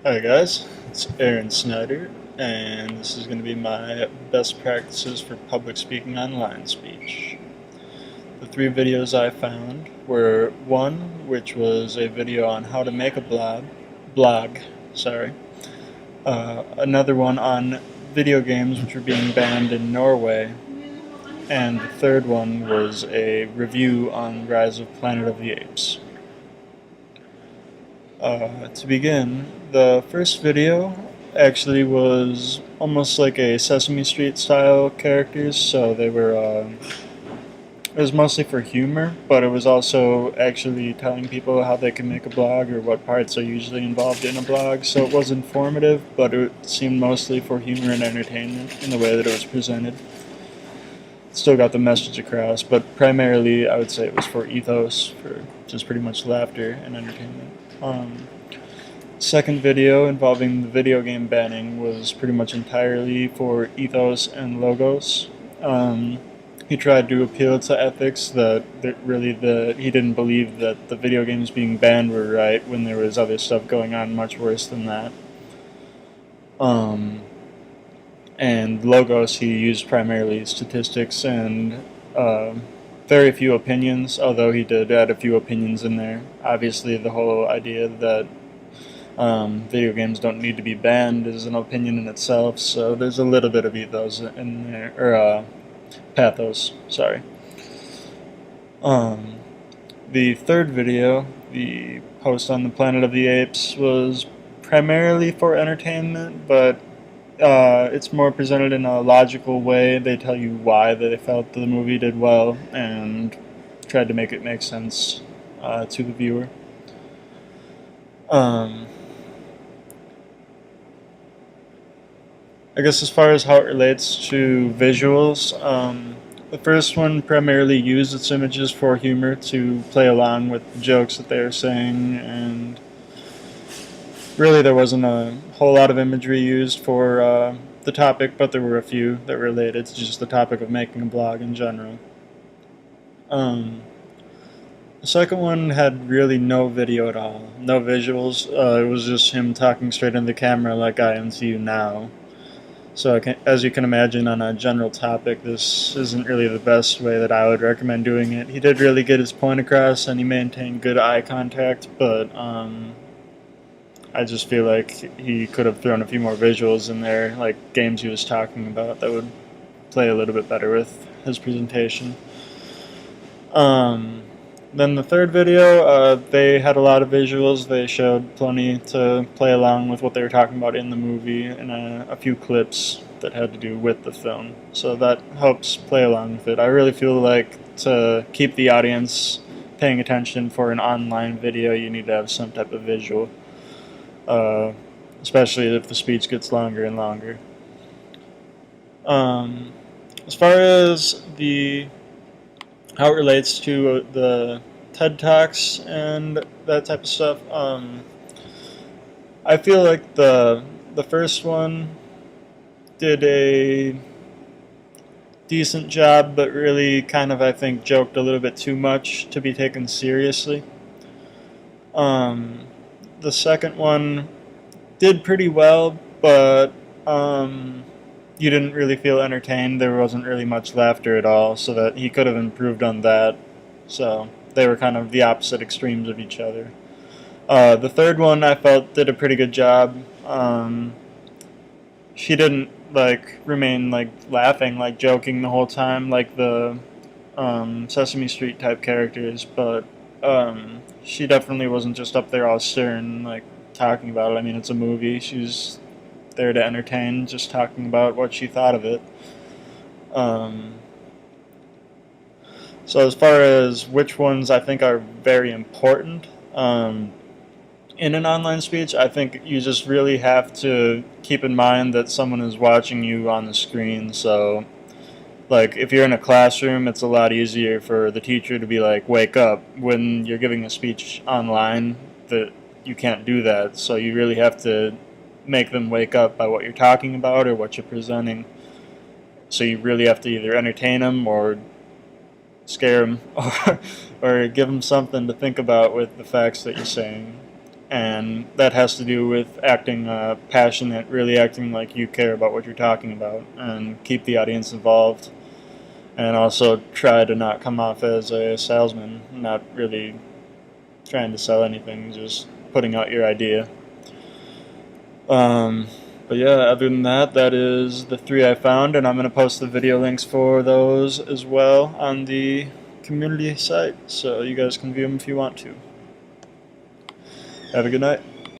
Hi guys, it's Aaron Snyder, and this is going to be my best practices for public speaking online speech. The three videos I found were one, which was a video on how to make a blog, sorry. Another one on video games which were being banned in Norway, and the third one was a review on Rise of Planet of the Apes. To begin, the first video actually was almost like a Sesame Street style characters, so it was mostly for humor, but it was also actually telling people how they can make a blog or what parts are usually involved in a blog, so it was informative, but it seemed mostly for humor and entertainment in the way that it was presented. Still got the message across, but primarily I would say it was for ethos, for just pretty much laughter and entertainment. Second video involving the video game banning was pretty much entirely for ethos and logos. He tried to appeal to ethics that he didn't believe that the video games being banned were right when there was other stuff going on much worse than that. And logos he used primarily statistics and very few opinions, although he did add a few opinions in there. Obviously the whole idea that video games don't need to be banned is an opinion in itself, so there's a little bit of ethos in there, or pathos, sorry. The third video, the post on the Planet of the Apes, was primarily for entertainment, but it's more presented in a logical way. They tell you why they felt the movie did well and tried to make it make sense to the viewer. I guess as far as how it relates to visuals, the first one primarily used its images for humor to play along with the jokes that they were saying, and really there wasn't a whole lot of imagery used for the topic, but there were a few that related to just the topic of making a blog in general. The second one had really no video at all, no visuals. It was just him talking straight into the camera like I am to you now. So as you can imagine, on a general topic, this isn't really the best way that I would recommend doing it. He did really get his point across, and he maintained good eye contact, but I just feel like he could have thrown a few more visuals in there, like games he was talking about, that would play a little bit better with his presentation. Then the third video, they had a lot of visuals. They showed plenty to play along with what they were talking about in the movie, and a few clips that had to do with the film. So that helps play along with it. I really feel like to keep the audience paying attention for an online video, you need to have some type of visual, especially if the speech gets longer and longer. As far as how it relates to the TED Talks and that type of stuff. I feel like the first one did a decent job, but really kind of, I think, joked a little bit too much to be taken seriously. The second one did pretty well, but you didn't really feel entertained. There wasn't really much laughter at all, so that he could have improved on that. So they were kind of the opposite extremes of each other. The third one I felt did a pretty good job. She didn't remain laughing, joking the whole time like the Sesame Street type characters, but she definitely wasn't just up there all stern talking about it. I mean, it's a movie. She's there to entertain, just talking about what she thought of it. So as far as which ones I think are very important in an online speech, I think you just really have to keep in mind that someone is watching you on the screen. So if you're in a classroom, it's a lot easier for the teacher to be like, wake up. When you're giving a speech online, that you can't do that. So you really have to make them wake up by what you're talking about or what you're presenting. So you really have to either entertain them or scare them or give them something to think about with the facts that you're saying. and that has to do with acting passionate, really acting like you care about what you're talking about, and keep the audience involved. And also try to not come off as a salesman, not really trying to sell anything, just putting out your idea. But yeah, other than that, that is the 3 I found, and I'm going to post the video links for those as well on the community site, so you guys can view them if you want to. Have a good night.